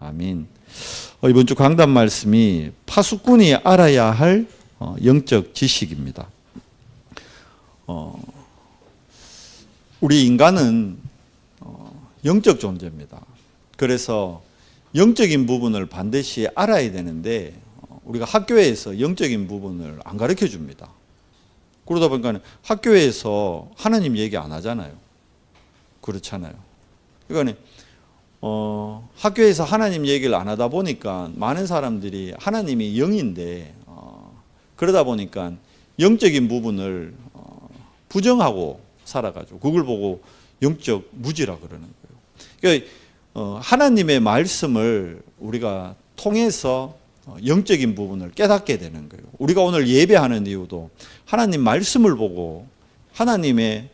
아멘. 이번 주 강단 말씀이 파수꾼이 알아야 할 영적 지식입니다. 우리 인간은 영적 존재입니다. 그래서 영적인 부분을 반드시 알아야 되는데 우리가 학교에서 영적인 부분을 안 가르쳐 줍니다. 그러다 보니까 학교에서 하나님 얘기 안 하잖아요. 그렇잖아요. 그러니까 학교에서 하나님 얘기를 안 하다 보니까 많은 사람들이 하나님이 영인데 그러다 보니까 영적인 부분을 부정하고 살아가지고 그걸 보고 영적 무지라 그러는 거예요. 그러니까 하나님의 말씀을 우리가 통해서 영적인 부분을 깨닫게 되는 거예요. 우리가 오늘 예배하는 이유도 하나님 말씀을 보고 하나님의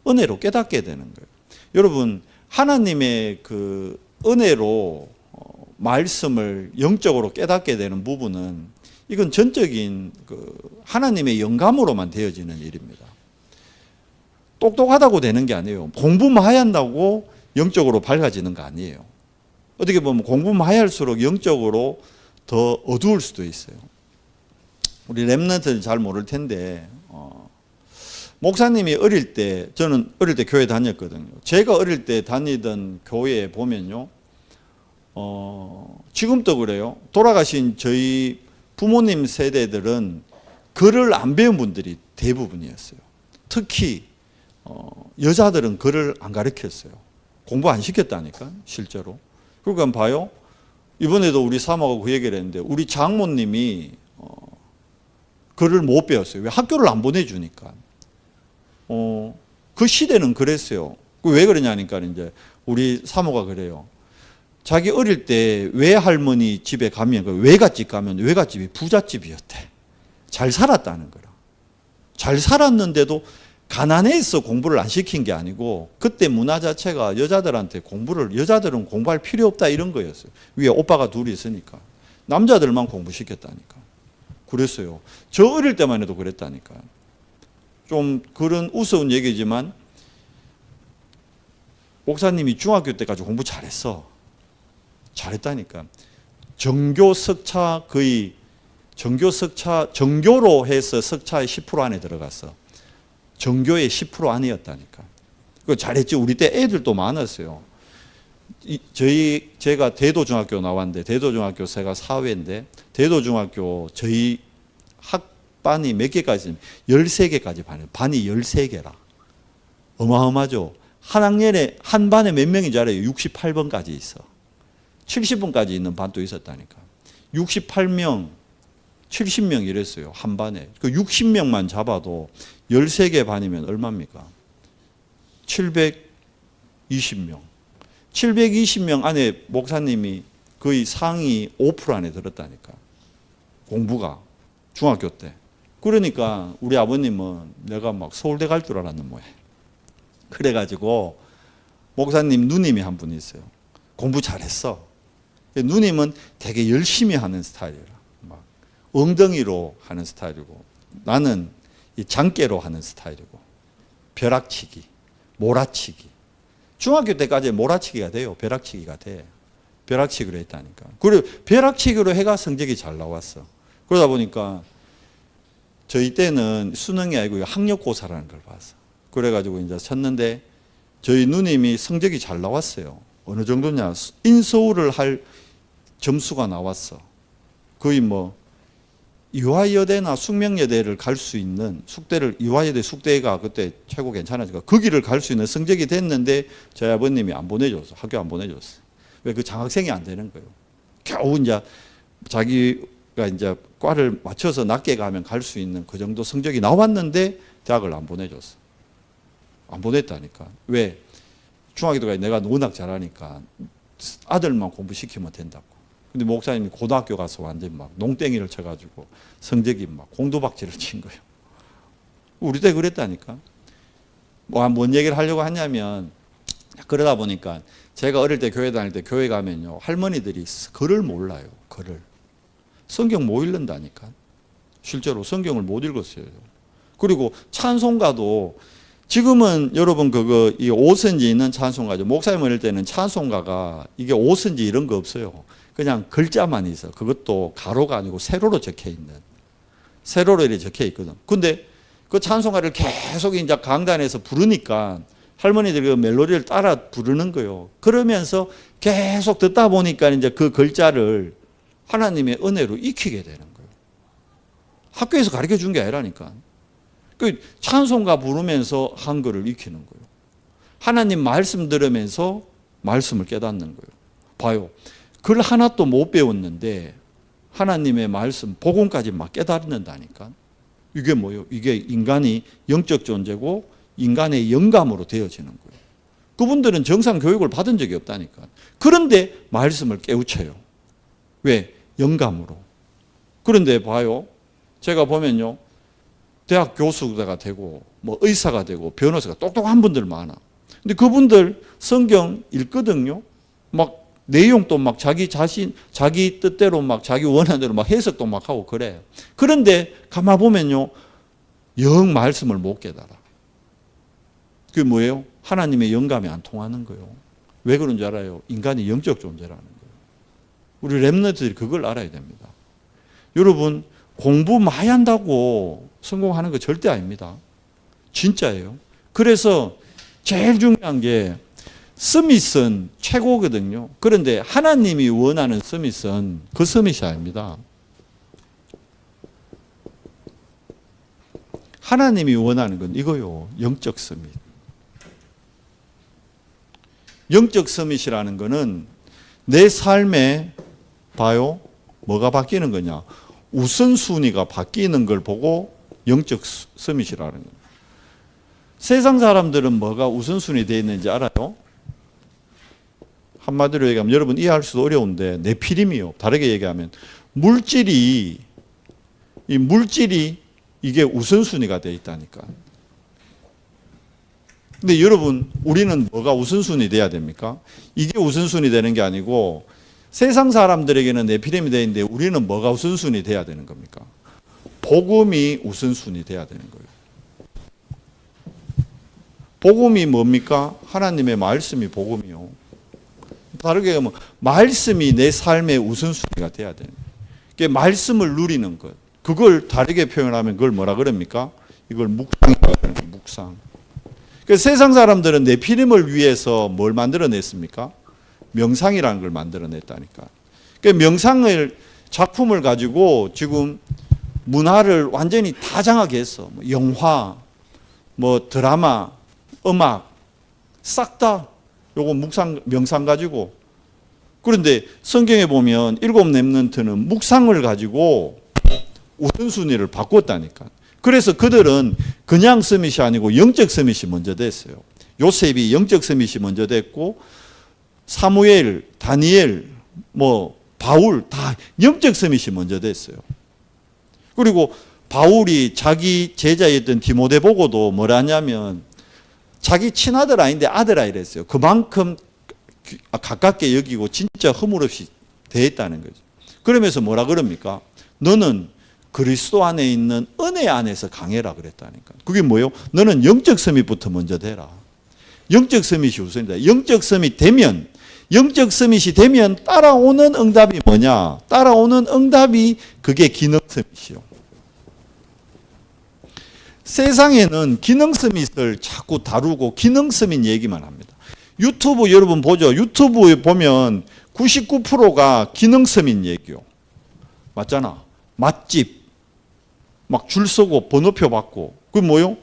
은혜로 깨닫게 되는 거예요. 여러분, 하나님의 그 은혜로 말씀을 영적으로 깨닫게 되는 부분은 이건 전적인 그 하나님의 영감으로만 되어지는 일입니다. 똑똑하다고 되는 게 아니에요. 공부만 해야 한다고 영적으로 밝아지는 거 아니에요. 어떻게 보면 공부만 해야 할수록 영적으로 더 어두울 수도 있어요. 우리 렘넌트는 잘 모를 텐데 목사님이 어릴 때, 저는 어릴 때 교회 다녔거든요. 제가 어릴 때 다니던 교회에 보면요, 지금도 그래요. 돌아가신 저희 부모님 세대들은 글을 안 배운 분들이 대부분이었어요. 특히 여자들은 글을 안 가르쳤어요. 공부 안 시켰다니까, 실제로. 그러니까 봐요. 이번에도 우리 사모가 그 얘기를 했는데 우리 장모님이 글을 못 배웠어요. 왜? 학교를 안 보내주니까. 그 시대는 그랬어요. 왜 그러냐니까 이제 우리 사모가 그래요. 자기 어릴 때 외할머니 집에 가면 그 외갓집 가면 외갓집이 부잣집이었대. 잘 살았다는 거라. 잘 살았는데도 가난해서 공부를 안 시킨 게 아니고 그때 문화 자체가 여자들한테 여자들은 공부할 필요 없다 이런 거였어요. 위에 오빠가 둘이 있으니까. 남자들만 공부시켰다니까. 그랬어요. 저 어릴 때만 해도 그랬다니까. 좀 그런 우스운 얘기지만 목사님이 중학교 때까지 공부 잘했어. 잘했다니까. 정교로 해서 석차의 10% 안에 들어갔어. 정교의 10% 안이었다니까. 그거 잘했지. 우리 때 애들도 많았어요. 제가 대도중학교 나왔는데, 대도중학교 제가 사회인데, 대도중학교 저희 학반이 몇 개까지, 13개까지 반이 13개라. 어마어마하죠. 한 학년에, 한 반에 몇 명인 줄 알아요? 68번까지 있어. 70번까지 있는 반도 있었다니까. 68명, 70명 이랬어요. 한 반에. 그 60명만 잡아도 13개 반이면 얼마입니까? 720명. 720명 안에 목사님이 거의 상위 5% 안에 들었다니까. 공부가. 중학교 때. 그러니까 우리 아버님은 내가 막 서울대 갈 줄 알았는 모양. 그래가지고 목사님 누님이 한 분 있어요. 공부 잘했어. 누님은 되게 열심히 하는 스타일이라. 막 엉덩이로 하는 스타일이고 나는 이 장깨로 하는 스타일이고 벼락치기, 몰아치기. 중학교 때까지 몰아치기가 돼요. 벼락치기가 돼. 벼락치기로 했다니까. 그리고 벼락치기로 해가 성적이 잘 나왔어. 그러다 보니까 저희 때는 수능이 아니고 학력고사라는 걸 봤어. 그래가지고 이제 쳤는데 저희 누님이 성적이 잘 나왔어요. 어느 정도냐. 인서울을 할 점수가 나왔어. 거의 뭐 이화여대나 숙명여대를 갈 수 있는 이화여대 숙대가 그때 최고 괜찮았으니까 거기를 갈 수 있는 성적이 됐는데 저희 아버님이 안 보내줬어. 학교 안 보내줬어. 왜? 그 장학생이 안 되는 거예요. 겨우 이제 자기가 이제 과를 맞춰서 낮게 가면 갈 수 있는 그 정도 성적이 나왔는데 대학을 안 보내줬어. 안 보냈다니까. 왜? 중학교 때까지 내가 워낙 잘하니까 아들만 공부시키면 된다고. 근데 목사님이 고등학교 가서 완전 막 농땡이를 쳐가지고 성적이 막 공도박질을 친 거예요. 우리 때 그랬다니까. 뭔 얘기를 하려고 하냐면 그러다 보니까 제가 어릴 때 교회 다닐 때 교회 가면요. 할머니들이 글을 몰라요. 글을. 성경 못 읽는다니까. 실제로 성경을 못 읽었어요. 그리고 찬송가도 지금은 여러분 이 오선지 있는 찬송가죠. 목사님 어릴 때는 찬송가가 이게 오선지 이런 거 없어요. 그냥 글자만 있어. 그것도 가로가 아니고 세로로 적혀 있는. 세로로 이렇게 적혀 있거든. 근데 그 찬송가를 계속 이제 강단에서 부르니까 할머니들이 그 멜로디를 따라 부르는 거예요. 그러면서 계속 듣다 보니까 이제 그 글자를 하나님의 은혜로 익히게 되는 거예요. 학교에서 가르쳐 준 게 아니라니까. 그 찬송가 부르면서 한글을 익히는 거예요. 하나님 말씀 들으면서 말씀을 깨닫는 거예요. 봐요. 글 하나도 못 배웠는데 하나님의 말씀, 복음까지 막 깨닫는다니까. 이게 뭐예요? 이게 인간이 영적 존재고 인간의 영감으로 되어지는 거예요. 그분들은 정상 교육을 받은 적이 없다니까. 그런데 말씀을 깨우쳐요. 왜? 영감으로. 그런데 봐요. 제가 보면요. 대학 교수가 되고 뭐 의사가 되고 변호사가 똑똑한 분들 많아. 근데 그분들 성경 읽거든요. 막 내용도 막 자기 뜻대로 막 자기 원하는 대로 막 해석도 막 하고 그래요. 그런데 가만 보면요. 영 말씀을 못 깨달아. 그게 뭐예요? 하나님의 영감이 안 통하는 거예요. 왜 그런 줄 알아요? 인간이 영적 존재라는 거예요. 우리 랩런트들이 그걸 알아야 됩니다. 여러분 공부 많이 한다고 성공하는 거 절대 아닙니다. 진짜예요. 그래서 제일 중요한 게 서밋은 최고거든요. 그런데 하나님이 원하는 서밋은 그 서밋이 아닙니다. 하나님이 원하는 건 이거요. 영적 서밋. 영적 서밋이라는 거는 내 삶에 봐요. 뭐가 바뀌는 거냐. 우선순위가 바뀌는 걸 보고 영적 서밋이라는 거예요. 세상 사람들은 뭐가 우선순위 되어 있는지 알아요? 한마디로 얘기하면 여러분 이해할 수도 어려운데 네피림이요. 다르게 얘기하면 물질이 이게 우선순위가 되어 있다니까. 근데 여러분 우리는 뭐가 우선순위 돼야 됩니까? 이게 우선순위 되는 게 아니고 세상 사람들에게는 네피림이 되어 있는데 우리는 뭐가 우선순위 돼야 되는 겁니까? 복음이 우선순위 돼야 되는 거예요. 복음이 뭡니까? 하나님의 말씀이 복음이요. 다르게 하면 말씀이 내 삶의 우선순위가 돼야 되는 거예요. 그게 말씀을 누리는 것. 그걸 다르게 표현하면 그걸 뭐라 그럽니까? 이걸 묵상이라고 하는 거예요. 묵상. 그래서 세상 사람들은 네피림을 위해서 뭘 만들어냈습니까? 명상이라는 걸 만들어냈다니까. 그러니까 명상을 작품을 가지고 지금 문화를 완전히 다 장악해 했어. 뭐 영화, 뭐 드라마, 음악 싹 다 요거 명상 가지고. 그런데 성경에 보면 7 렘넌트는 묵상을 가지고 우선순위를 바꿨다니까. 그래서 그들은 그냥 서밋이 아니고 영적 서밋이 먼저 됐어요. 요셉이 영적 서밋이 먼저 됐고 사무엘, 다니엘, 뭐 바울 다 영적 서밋이 먼저 됐어요. 그리고 바울이 자기 제자였던 디모데 보고도 뭐라 하냐면 자기 친아들 아닌데 아들아 이랬어요. 그만큼 가깝게 여기고 진짜 허물 없이 대했다는 거죠. 그러면서 뭐라 그럽니까? 너는 그리스도 안에 있는 은혜 안에서 강해라 그랬다니까. 그게 뭐예요? 너는 영적 서밋부터 먼저 되라. 영적 서밋이 우선이다. 영적 서밋이 되면 따라오는 응답이 뭐냐? 따라오는 응답이 그게 기능 서밋이요. 세상에는 기능 서밋을 자꾸 다루고 기능 서밋 얘기만 합니다. 유튜브 여러분 보죠. 유튜브에 보면 99%가 기능 서밋 얘기요. 맞잖아. 맛집 막 줄 서고 번호표 받고. 그게 뭐요?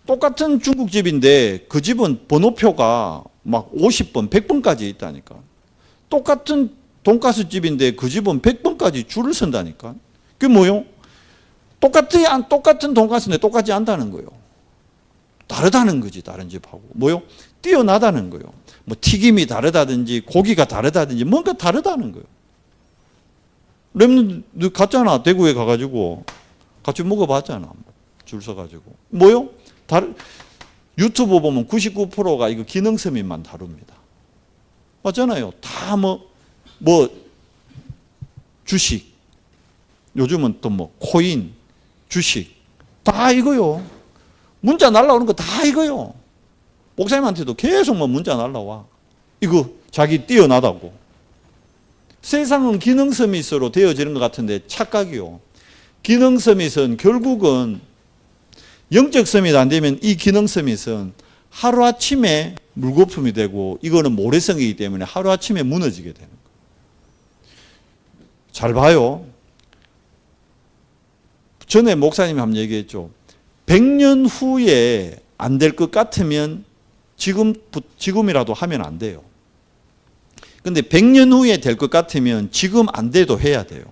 똑같은 중국집인데 그 집은 번호표가 막 50번, 100번까지 있다니까. 똑같은 돈가스 집인데 그 집은 100번까지 줄을 선다니까. 그게 뭐요? 똑같은 돈가스인데 똑같지 않다는 거예요. 다르다는 거지, 다른 집하고. 뭐요? 뛰어나다는 거예요. 뭐 튀김이 다르다든지 고기가 다르다든지 뭔가 다르다는 거예요. 랩런트 갔잖아. 대구에 가가지고 같이 먹어봤잖아. 줄 서가지고. 뭐요? 유튜브 보면 99%가 이거 기능 서밋만 다룹니다. 맞잖아요. 다 뭐 주식. 요즘은 또 뭐 코인, 주식. 다 이거요. 문자 날라오는 거 다 이거요. 목사님한테도 계속 뭐 문자 날라와. 이거 자기 뛰어나다고. 세상은 기능 서밋으로 되어지는 것 같은데 착각이요. 기능 서밋은 결국은 영적 서밋 안 되면 이 기능 서밋은 하루아침에 물거품이 되고 이거는 모래성이기 때문에 하루아침에 무너지게 되는 거예요. 잘 봐요. 전에 목사님이 한번 얘기했죠. 100년 후에 안 될 것 같으면 지금이라도 하면 안 돼요. 근데 100년 후에 될 것 같으면 지금 안 돼도 해야 돼요.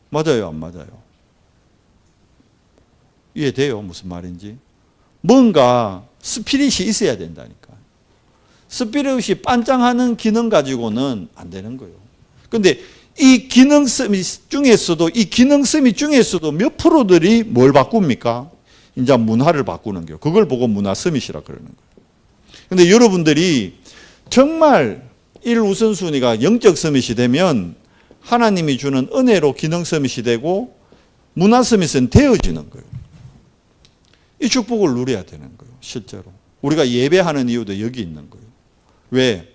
맞아요, 안 맞아요? 이해돼요? 무슨 말인지? 뭔가 스피릿이 있어야 된다니까. 스피릿이 반짝하는 기능 가지고는 안 되는 거예요. 근데 이 기능 서밋 중에서도 몇 프로들이 뭘 바꿉니까? 이제 문화를 바꾸는 거예요. 그걸 보고 문화 서밋이라 그러는 거예요. 근데 여러분들이 정말 1우선순위가 영적 서밋이 되면 하나님이 주는 은혜로 기능 서밋이 되고 문화 서밋은 되어지는 거예요. 이 축복을 누려야 되는 거예요. 실제로. 우리가 예배하는 이유도 여기 있는 거예요. 왜?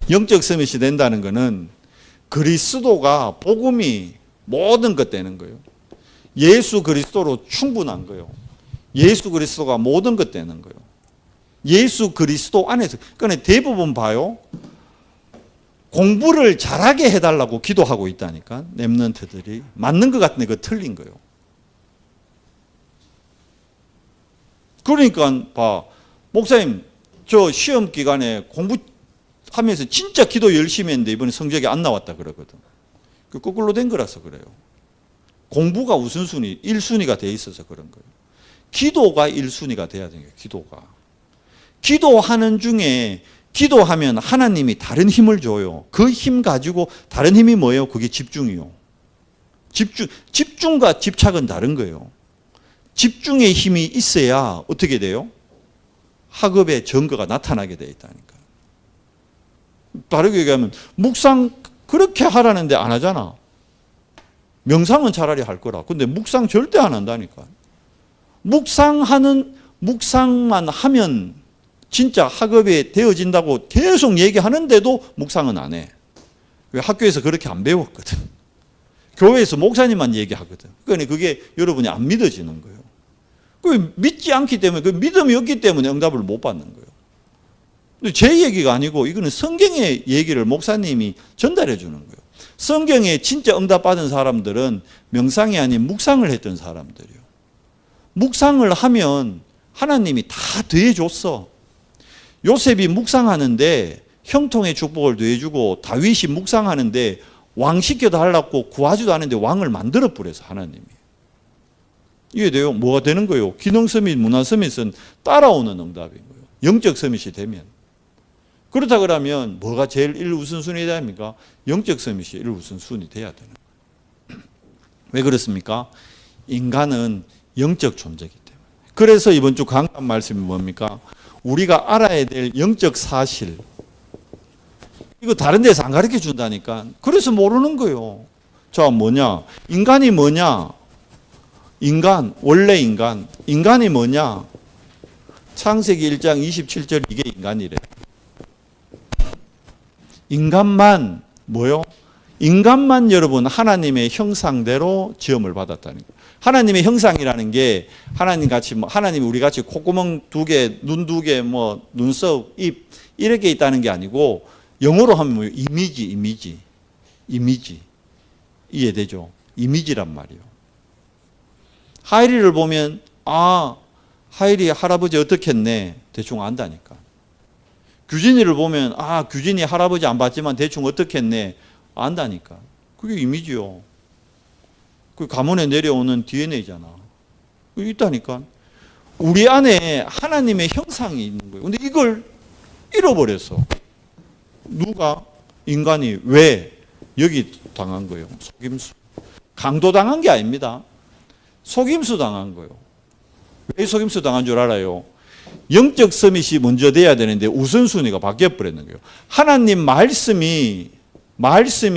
영적 서밋이 된다는 것은 그리스도가 복음이 모든 것 되는 거예요. 예수 그리스도로 충분한 거예요. 예수 그리스도가 모든 것 되는 거예요. 예수 그리스도 안에서. 그러니까 대부분 봐요. 공부를 잘하게 해달라고 기도하고 있다니까. 렘넌트들이. 맞는 것 같은데 그거 틀린 거예요. 그러니까 봐. 목사님 저 시험 기간에 공부하면서 진짜 기도 열심히 했는데 이번에 성적이 안 나왔다 그러거든. 그 거꾸로 된 거라서 그래요. 공부가 우선순위, 1순위가 돼 있어서 그런 거예요. 기도가 1순위가 돼야 되는 거예요. 기도가. 기도하는 중에 기도하면 하나님이 다른 힘을 줘요. 그 힘 가지고 다른 힘이 뭐예요? 그게 집중이요. 집중과 집착은 다른 거예요. 집중의 힘이 있어야 어떻게 돼요? 학업의 증거가 나타나게 돼 있다니까. 다르게 얘기하면 묵상 그렇게 하라는데 안 하잖아. 명상은 차라리 할 거라. 근데 묵상 절대 안 한다니까. 묵상만 하면 진짜 학업이 되어진다고 계속 얘기하는데도 묵상은 안 해. 왜? 학교에서 그렇게 안 배웠거든. 교회에서 목사님만 얘기하거든. 그러니까 그게 여러분이 안 믿어지는 거예요. 그 믿지 않기 때문에, 그 믿음이 없기 때문에 응답을 못 받는 거예요. 근데 제 얘기가 아니고 이거는 성경의 얘기를 목사님이 전달해 주는 거예요. 성경에 진짜 응답 받은 사람들은 명상이 아닌 묵상을 했던 사람들이에요. 묵상을 하면 하나님이 다 더해줬어. 요셉이 묵상하는데 형통의 축복을 더해주고 다윗이 묵상하는데 왕 시켜도 하려고 구하지도 않은데 왕을 만들어 버려서 하나님이. 이해돼요? 뭐가 되는 거예요? 기능 서밋, 문화 서밋은 따라오는 응답인 거예요. 영적 서밋이 되면. 그렇다 그러면 뭐가 제일 1우선순위 돼야 합니까? 영적 서밋이 1우선순위 돼야 되는 거예요. 왜 그렇습니까? 인간은 영적 존재이기 때문에. 그래서 이번 주 강단 말씀이 뭡니까? 우리가 알아야 될 영적 사실. 이거 다른 데서 안 가르쳐 준다니까. 그래서 모르는 거예요. 자, 뭐냐? 인간이 뭐냐? 원래 인간. 인간이 뭐냐? 창세기 1장 27절 이게 인간이래. 인간만 뭐요? 인간만 여러분 하나님의 형상대로 지음을 받았다는 거예요. 하나님의 형상이라는 게 하나님 같이 하나님이 우리 같이 콧구멍 2개, 눈 2개, 뭐 눈썹, 입 이렇게 있다는 게 아니고 영어로 하면 뭐예요? 이미지. 이해되죠? 이미지란 말이에요. 하이리를 보면 하이리 할아버지 어떻게 했네 대충 안다니까. 규진이를 보면 규진이 할아버지 안 봤지만 대충 어떻게 했네 안다니까. 그게 이미지요. 그 가문에 내려오는 DNA잖아. 그게 있다니까. 우리 안에 하나님의 형상이 있는 거예요. 근데 이걸 잃어버렸어. 누가? 인간이. 왜? 여기 당한 거예요. 속임수. 강도당한 게 아닙니다. 속임수 당한 거예요. 왜 속임수 당한 줄 알아요? 영적 서밋이 먼저 돼야 되는데 우선순위가 바뀌어버렸는 거예요. 하나님 말씀이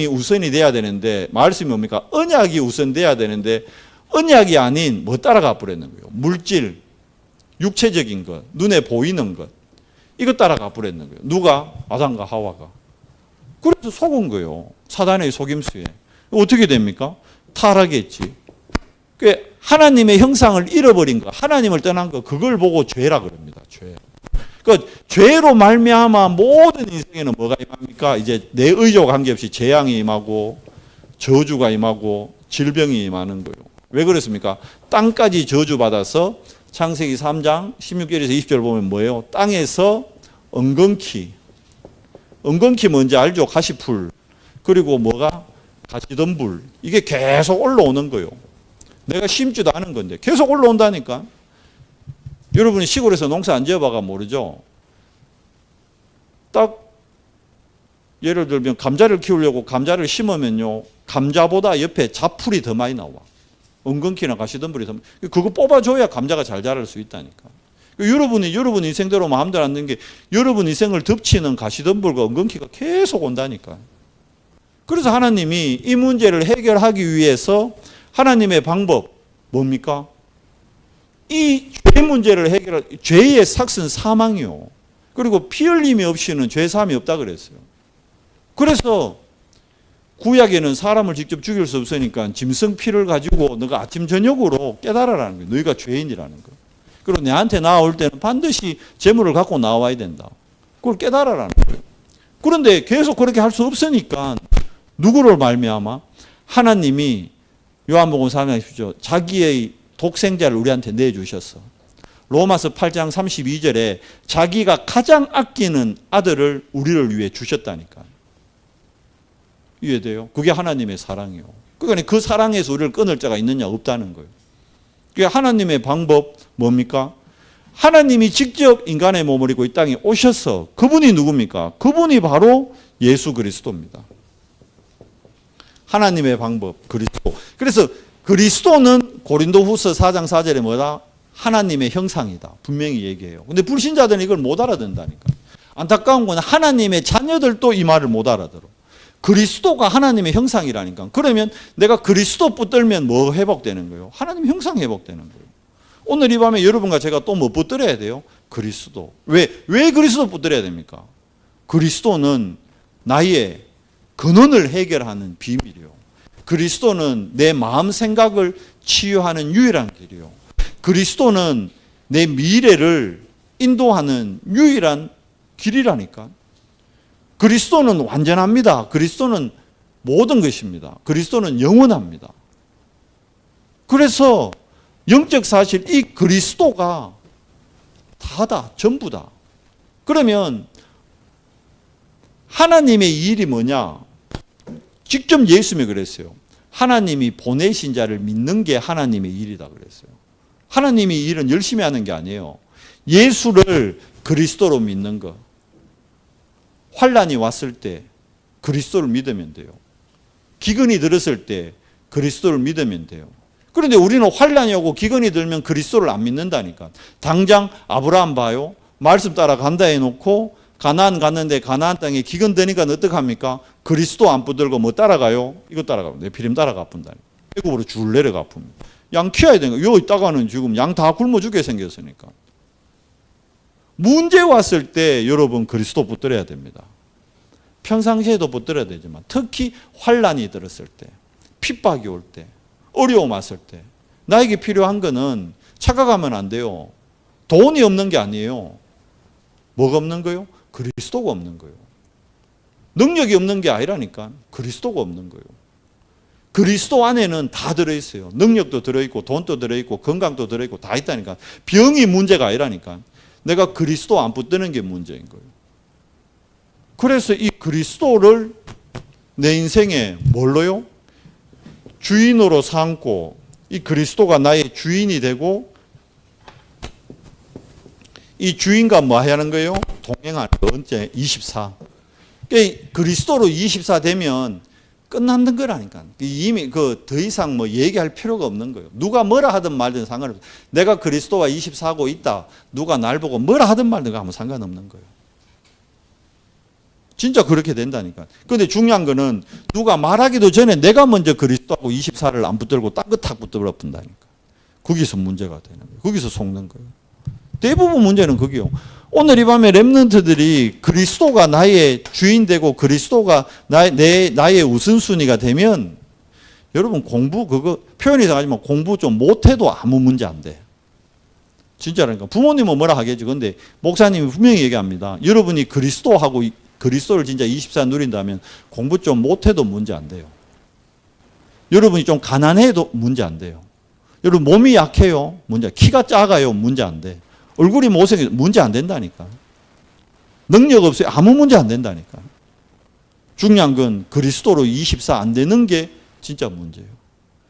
우선이 돼야 되는데 말씀이 뭡니까? 언약이 우선 돼야 되는데 언약이 아닌 뭐 따라가 버렸는 거예요. 물질, 육체적인 것, 눈에 보이는 것. 이거 따라가 버렸는 거예요. 누가? 아담과 하와가. 그래서 속은 거예요. 사단의 속임수에. 어떻게 됩니까? 타락했지. 하나님의 형상을 잃어버린 거, 하나님을 떠난 거, 그걸 보고 죄라 그럽니다. 죄. 그 죄로 말미암아 모든 인생에는 뭐가 임합니까? 이제 내 의지와 관계없이 재앙이 임하고 저주가 임하고 질병이 임하는 거예요. 왜 그렇습니까? 땅까지 저주받아서 창세기 3장 16절에서 20절 보면 뭐예요? 땅에서 엉겅퀴 뭔지 알죠? 가시풀. 그리고 뭐가? 가시덤불. 이게 계속 올라오는 거예요. 내가 심지도 않은 건데 계속 올라온다니까. 여러분이 시골에서 농사 안 지어봐가 모르죠? 딱 예를 들면 감자를 키우려고 감자를 심으면요, 감자보다 옆에 잡풀이 더 많이 나와. 엉겅퀴나 가시덤불이 더 많이. 그거 뽑아줘야 감자가 잘 자랄 수 있다니까. 여러분이 여러분 인생대로 마음대로 안 되는 게 여러분 인생을 덮치는 가시덤불과 엉겅퀴가 계속 온다니까. 그래서 하나님이 이 문제를 해결하기 위해서 하나님의 방법 뭡니까? 이 죄 문제를 해결할, 죄의 삭은 사망이요. 그리고 피 흘림이 없이는 죄 사함이 없다 그랬어요. 그래서 구약에는 사람을 직접 죽일 수 없으니까 짐승 피를 가지고 너가 아침 저녁으로 깨달아라는 거예요. 너희가 죄인이라는 거. 그리고 내한테 나올 때는 반드시 재물을 갖고 나와야 된다. 그걸 깨달아라는 거예요. 그런데 계속 그렇게 할 수 없으니까 누구를 말미암아? 하나님이 요한복음 4장 10절 자기의 독생자를 우리한테 내주셨어. 로마서 8장 32절에 자기가 가장 아끼는 아들을 우리를 위해 주셨다니까. 이해돼요? 그게 하나님의 사랑이요. 그러니까 그 사랑에서 우리를 끊을 자가 있느냐? 없다는 거예요. 그게 하나님의 방법 뭡니까? 하나님이 직접 인간의 몸을 입고 이 땅에 오셔서 그분이 누굽니까? 그분이 바로 예수 그리스도입니다. 하나님의 방법 그리스도. 그래서 그리스도는 고린도후서 4장 4절에 뭐다? 하나님의 형상이다. 분명히 얘기해요. 근데 불신자들은 이걸 못 알아듣는다니까. 안타까운 건 하나님의 자녀들도 이 말을 못 알아들어. 그리스도가 하나님의 형상이라니까. 그러면 내가 그리스도 붙들면 뭐 회복되는 거예요? 하나님 형상 회복되는 거예요. 오늘 이 밤에 여러분과 제가 또 뭐 붙들어야 돼요? 그리스도. 왜 그리스도 붙들어야 됩니까? 그리스도는 나의 근원을 해결하는 비밀이요. 그리스도는 내 마음 생각을 치유하는 유일한 길이요. 그리스도는 내 미래를 인도하는 유일한 길이라니까. 그리스도는 완전합니다. 그리스도는 모든 것입니다. 그리스도는 영원합니다. 그래서 영적 사실 이 그리스도가 다다, 전부다. 그러면 하나님의 일이 뭐냐? 직접 예수님이 그랬어요. 하나님이 보내신 자를 믿는 게 하나님의 일이다 그랬어요. 하나님이 일은 열심히 하는 게 아니에요. 예수를 그리스도로 믿는 것. 환란이 왔을 때 그리스도를 믿으면 돼요. 기근이 들었을 때 그리스도를 믿으면 돼요. 그런데 우리는 환란이 오고 기근이 들면 그리스도를 안 믿는다니까. 당장 아브라함 봐요. 말씀 따라 간다 해놓고 가나안 갔는데 가나안 땅에 기근 드니까 어떡합니까? 그리스도 안 붙들고 뭐 따라가요? 이거 따라가요. 네피림 따라가 아픈다니까. 애굽으로 줄 내려가 아픕니다. 양 키워야 되는 거예요. 여기 있다가는 지금 양 다 굶어 죽게 생겼으니까. 문제 왔을 때 여러분 그리스도 붙들어야 됩니다. 평상시에도 붙들어야 되지만 특히 환란이 들었을 때, 핍박이 올 때, 어려움 왔을 때 나에게 필요한 거는 착각하면 안 돼요. 돈이 없는 게 아니에요. 뭐가 없는 거예요? 그리스도가 없는 거예요. 능력이 없는 게 아니라니까. 그리스도가 없는 거예요. 그리스도 안에는 다 들어있어요. 능력도 들어있고 돈도 들어있고 건강도 들어있고 다 있다니까. 병이 문제가 아니라니까. 내가 그리스도 안 붙드는 게 문제인 거예요. 그래서 이 그리스도를 내 인생에 뭘로요? 주인으로 삼고 이 그리스도가 나의 주인이 되고 이 주인과 뭐 하는 거예요? 동행하는 거. 언제? 24. 그러니까 그리스도로 24 되면 끝나는 거라니까. 이미 더 이상 뭐 얘기할 필요가 없는 거예요. 누가 뭐라 하든 말든 상관없어요. 내가 그리스도와 24고 있다. 누가 날 보고 뭐라 하든 말든 아무 상관없는 거예요. 진짜 그렇게 된다니까. 근데 중요한 거는 누가 말하기도 전에 내가 먼저 그리스도하고 24를 안 붙들고 딴 거 탁 붙들어 본다니까. 거기서 문제가 되는 거예요. 거기서 속는 거예요. 대부분 문제는 거기요. 오늘 이 밤에 렘넌트들이 그리스도가 나의 주인 되고 그리스도가 나의 우선순위가 되면 여러분 공부 그거 표현이 이상하지만 공부 좀 못해도 아무 문제 안 돼. 진짜라니까. 부모님은 뭐라 하겠지. 근데 목사님이 분명히 얘기합니다. 여러분이 그리스도를 진짜 24 누린다면 공부 좀 못해도 문제 안 돼요. 여러분이 좀 가난해도 문제 안 돼요. 여러분 몸이 약해요. 문제. 키가 작아요. 문제 안 돼. 얼굴이 못생겨 문제 안 된다니까. 능력 없어요. 아무 문제 안 된다니까. 중요한 건 그리스도로 24 안 되는 게 진짜 문제예요.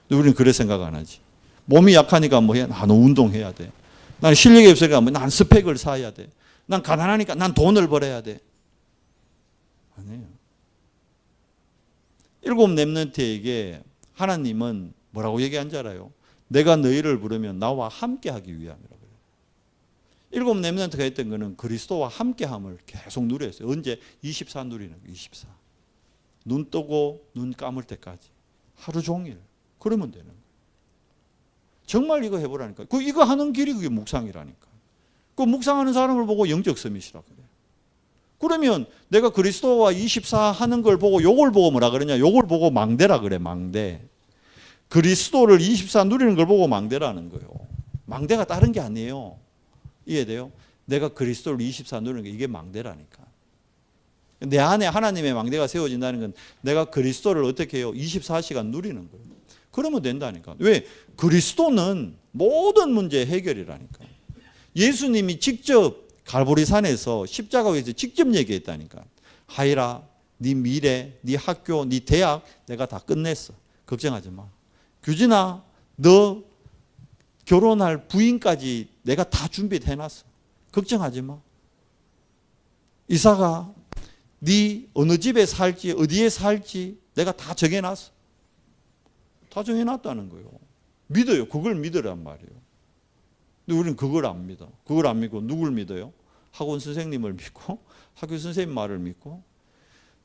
근데 우리는 그래 생각 안 하지. 몸이 약하니까 뭐 해야 돼? 난 운동해야 돼. 난 실력이 없으니까 뭐 난 스펙을 쌓아야 돼. 난 가난하니까 난 돈을 벌어야 돼. 아니에요. 7 렘넌트에게 하나님은 뭐라고 얘기한 줄 알아요? 내가 너희를 부르면 나와 함께하기 위함이라고 그래요. 7 렘넌트가 했던 거는 그리스도와 함께함을 계속 누렸어요. 언제? 24 누리는 거예요. 24. 눈 뜨고 눈 감을 때까지 하루 종일 그러면 되는 거예요. 정말 이거 해보라니까. 이거 하는 길이 그게 묵상이라니까. 그 묵상하는 사람을 보고 영적 서밋이라고 그래요. 그러면 내가 그리스도와 24 하는 걸 보고 요걸 보고 뭐라 그러냐? 요걸 보고 망대라 그래. 망대. 그리스도를 24 누리는 걸 보고 망대라는 거예요. 망대가 다른 게 아니에요. 이해돼요? 내가 그리스도를 24 누리는 게 이게 망대라니까. 내 안에 하나님의 망대가 세워진다는 건 내가 그리스도를 어떻게 해요? 24시간 누리는 거예요. 그러면 된다니까. 왜? 그리스도는 모든 문제 해결이라니까. 예수님이 직접 갈보리산에서 십자가 위에서 직접 얘기했다니까. 하이라, 네 미래, 네 학교, 네 대학 내가 다 끝냈어. 걱정하지 마. 규진아, 너 결혼할 부인까지 내가 다 준비해놨어. 걱정하지 마. 이사가 네 어느 집에 살지 어디에 살지 내가 다 정해놨어. 다 정해놨다는 거예요. 믿어요. 그걸 믿으란 말이에요. 근데 우리는 그걸 안 믿어. 그걸 안 믿고 누굴 믿어요? 학원 선생님을 믿고 학교 선생님 말을 믿고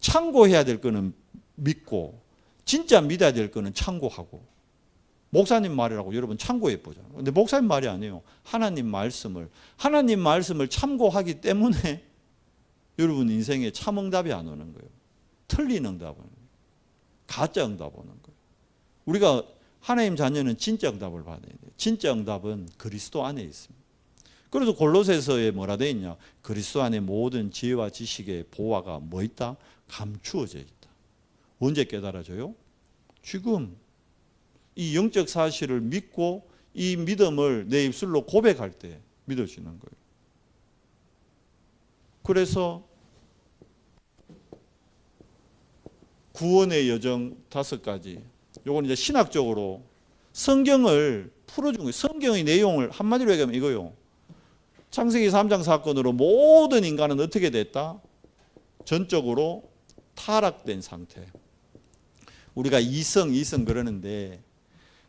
참고해야 될 거는 믿고 진짜 믿어야 될 거는 참고하고 목사님 말이라고 여러분 참고해 보잖아요. 근데 목사님 말이 아니에요. 하나님 말씀을 참고하기 때문에 여러분 인생에 참 응답이 안 오는 거예요. 틀린 응답 오는 거예요. 가짜 응답 오는 거예요. 우리가 하나님 자녀는 진짜 응답을 받아야 돼요. 진짜 응답은 그리스도 안에 있습니다. 그래서 골로새서에 뭐라 되어 있냐? 그리스도 안에 모든 지혜와 지식의 보화가 뭐 있다? 감추어져 있다. 언제 깨달아져요? 지금 이 영적 사실을 믿고 이 믿음을 내 입술로 고백할 때 믿어지는 거예요. 그래서 구원의 여정 5가지. 요건 이제 신학적으로 성경을 풀어준 거예요. 성경의 내용을 한마디로 얘기하면 이거요. 창세기 3장 사건으로 모든 인간은 어떻게 됐다? 전적으로 타락된 상태. 우리가 이성 그러는데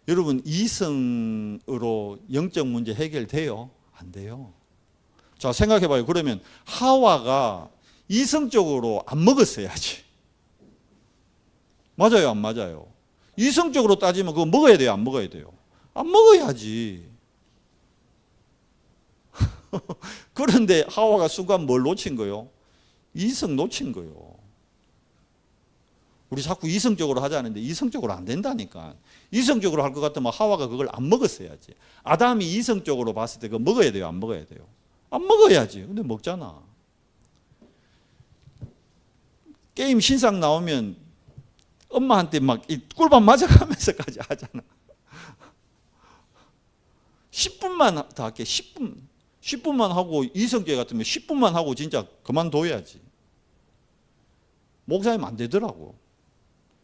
여러분 이성으로 영적 문제 해결돼요? 안 돼요. 자 생각해봐요. 그러면 하와가 이성적으로 안 먹었어야지. 맞아요? 안 맞아요? 이성적으로 따지면 그거 먹어야 돼요? 안 먹어야 돼요? 안 먹어야지. 그런데 하와가 순간 뭘 놓친 거요? 이성 놓친 거요. 우리 자꾸 이성적으로 하자는데 이성적으로 안 된다니까. 이성적으로 할 것 같으면 하와가 그걸 안 먹었어야지. 아담이 이성적으로 봤을 때 그거 먹어야 돼요? 안 먹어야 돼요? 안 먹어야지. 근데 먹잖아. 게임 신상 나오면 엄마한테 막 이 꿀밤 맞아가면서까지 하잖아. 10분만 더 할게. 10분만 하고 이성계 같으면 10분만 하고 진짜 그만둬야지. 목사님 안 되더라고.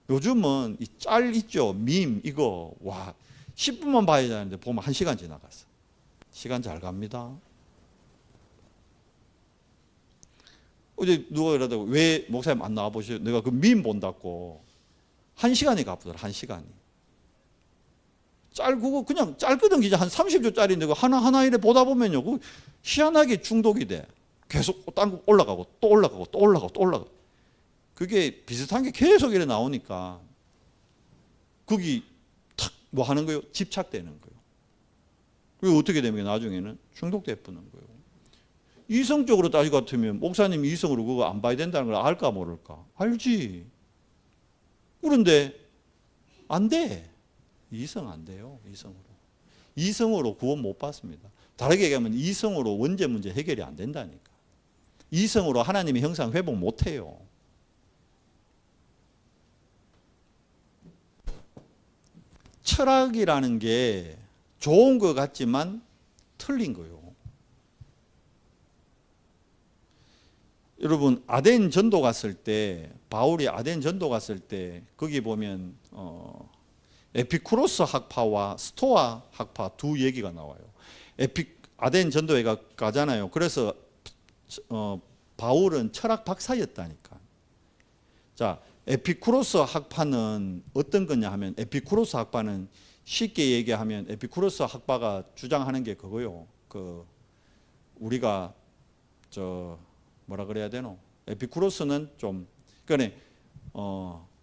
요즘은 이 짤 있죠. 밈 이거 와 10분만 봐야 되는데 보면 1시간 지나갔어. 시간 잘 갑니다. 어제 누가 이러다가 왜 목사님 안 나와보셔? 내가 그 밈 본다고 1시간이 가쁘더라. 1시간이. 짤 그거 그냥 짧거든 기자 한 30초짜리인데 그 하나하나 이래 보다 보면요. 그 희한하게 중독이 돼. 계속 딴 거 올라가고 또 올라가고 또 올라가고 또 올라가고. 그게 비슷한 게 계속 이래 나오니까 거기 탁 뭐 하는 거요? 집착되는 거예요. 그리고 어떻게 되면 나중에는 중독돼 버는 거예요. 이성적으로 따지고 같으면 목사님이 이성으로 그거 안 봐야 된다는 걸 알까 모를까? 알지. 그런데 안 돼. 이성 안 돼요. 이성으로. 이성으로 구원 못 받습니다. 다르게 얘기하면 이성으로 원죄 문제 해결이 안 된다니까. 이성으로 하나님의 형상 회복 못 해요. 철학이라는 게 좋은 것 같지만 틀린 거예요. 여러분 아덴 전도 갔을 때, 바울이 아덴 전도 갔을 때 거기 보면 에피쿠로스 학파와 스토아 학파 두 얘기가 나와요. 아덴 전도회 가잖아요. 그래서 바울은 철학 박사였다니까. 자, 에피쿠로스 학파는 어떤 거냐 하면, 에피쿠로스 학파는 쉽게 얘기하면 에피쿠로스 학파가 주장하는 게 그거요. 우리가 뭐라 그래야 되노? 에피쿠로스는 좀 그러니까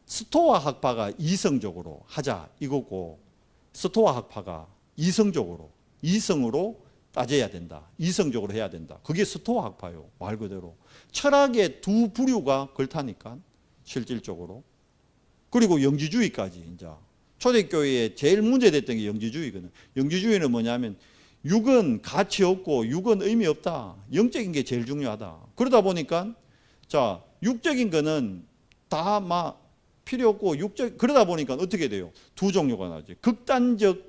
스토아 학파가 이성적으로 하자 이거고, 스토아 학파가 이성으로 따져야 된다. 이성적으로 해야 된다. 그게 스토아 학파요. 말 그대로. 철학의 두 부류가 그렇다니까. 실질적으로. 그리고 영지주의까지. 이제 초대교회에 제일 문제됐던 게 영지주의거든. 영지주의는 뭐냐면 육은 가치 없고 육은 의미 없다. 영적인 게 제일 중요하다. 그러다 보니까 자, 육적인 거는 다 막 필요 없고 그러다 보니까 어떻게 돼요? 두 종류가 나지. 극단적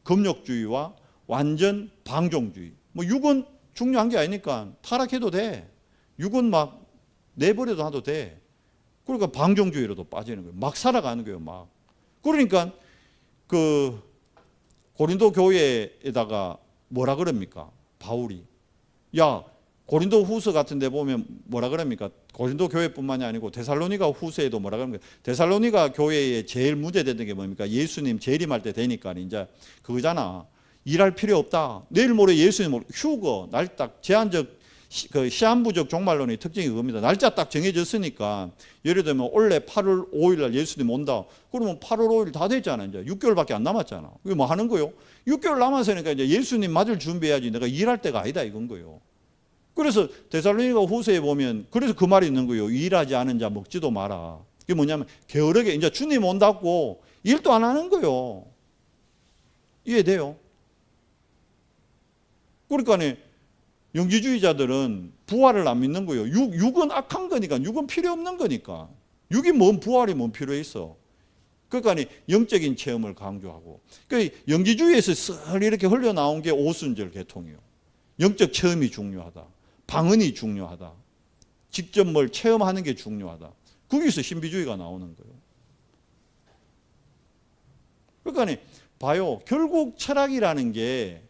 금욕주의와 완전 방종주의. 뭐 육은 중요한 게 아니니까 타락해도 돼. 육은 막 내버려도 하도 돼. 그러니까 방종주의로도 빠지는 거예요. 막 살아가는 거예요, 막. 그러니까 고린도 교회에다가 뭐라 그럽니까? 바울이. 야, 고린도 후서 같은 데 보면 뭐라 그럽니까? 고린도 교회뿐만이 아니고 데살로니가 후서에도 뭐라 그럽니까? 데살로니가 교회에 제일 문제됐던 게 뭡니까? 예수님 재림할 때 되니까 이제 그거잖아. 일할 필요 없다. 내일 모레 예수님 휴거, 날 딱 제한적 시한부적 종말론의 특징이 그겁니다. 날짜 딱 정해졌으니까 예를 들면 원래 8월 5일 날 예수님 온다. 그러면 8월 5일 다 됐잖아. 이제 6개월밖에 안 남았잖아. 그게 뭐 하는 거요? 6개월 남았으니까 이제 예수님 맞을 준비해야지. 내가 일할 때가 아니다 이건 거요. 그래서 데살로니가 후서에 보면 그래서 그 말이 있는 거예요. 일하지 않은 자 먹지도 마라. 그게 뭐냐면 게으르게 이제 주님 온다고 일도 안 하는 거요. 이해돼요? 그러니까 영지주의자들은 부활을 안 믿는 거예요. 육은 악한 거니까, 육은 필요 없는 거니까. 육이 부활이 뭔 필요 있어. 그러니까 영적인 체험을 강조하고. 그러니까 영지주의에서 썰 이렇게 흘러나온 게 오순절 계통이에요. 영적 체험이 중요하다. 방언이 중요하다. 직접 뭘 체험하는 게 중요하다. 거기서 신비주의가 나오는 거예요. 그러니까 봐요. 결국 철학이라는 게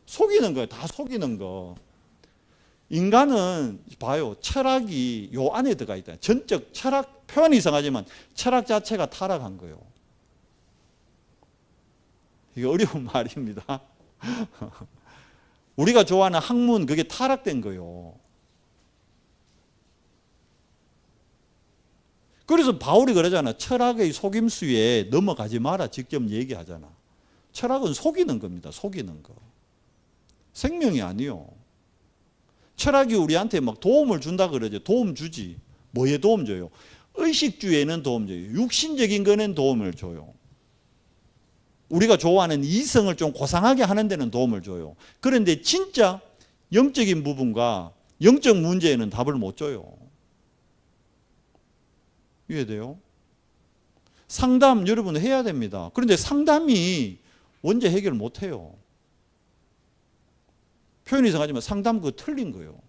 속이는 거예요. 다 속이는 거. 인간은 봐요. 철학이 요 안에 들어가 있다. 전적 철학, 표현이 이상하지만 철학 자체가 타락한 거예요. 이게 어려운 말입니다. 우리가 좋아하는 학문 그게 타락된 거예요. 그래서 바울이 그러잖아. 철학의 속임수에 넘어가지 마라. 직접 얘기하잖아. 철학은 속이는 겁니다. 속이는 거. 생명이 아니요. 철학이 우리한테 막 도움을 준다 그러죠. 도움 주지. 뭐에 도움 줘요? 의식주에는 도움 줘요. 육신적인 거는 도움을 줘요. 우리가 좋아하는 이성을 좀 고상하게 하는 데는 도움을 줘요. 그런데 진짜 영적인 부분과 영적 문제에는 답을 못 줘요. 이해돼요? 상담 여러분 해야 됩니다. 그런데 상담이 원죄 해결 못 해요. 표현이 이상하지만 상담 그거 틀린 거예요.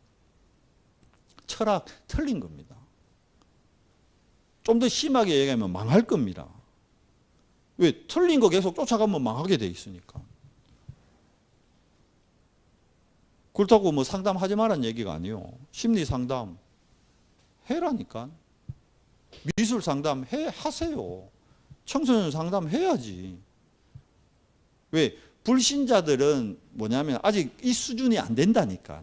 철학 틀린 겁니다. 좀 더 심하게 얘기하면 망할 겁니다. 왜? 틀린 거 계속 쫓아가면 망하게 돼 있으니까. 그렇다고 뭐 상담하지 말라는 얘기가 아니에요. 심리 상담 해라니까. 미술 상담 하세요. 청소년 상담 해야지. 왜? 불신자들은 뭐냐면 아직 이 수준이 안 된다니까.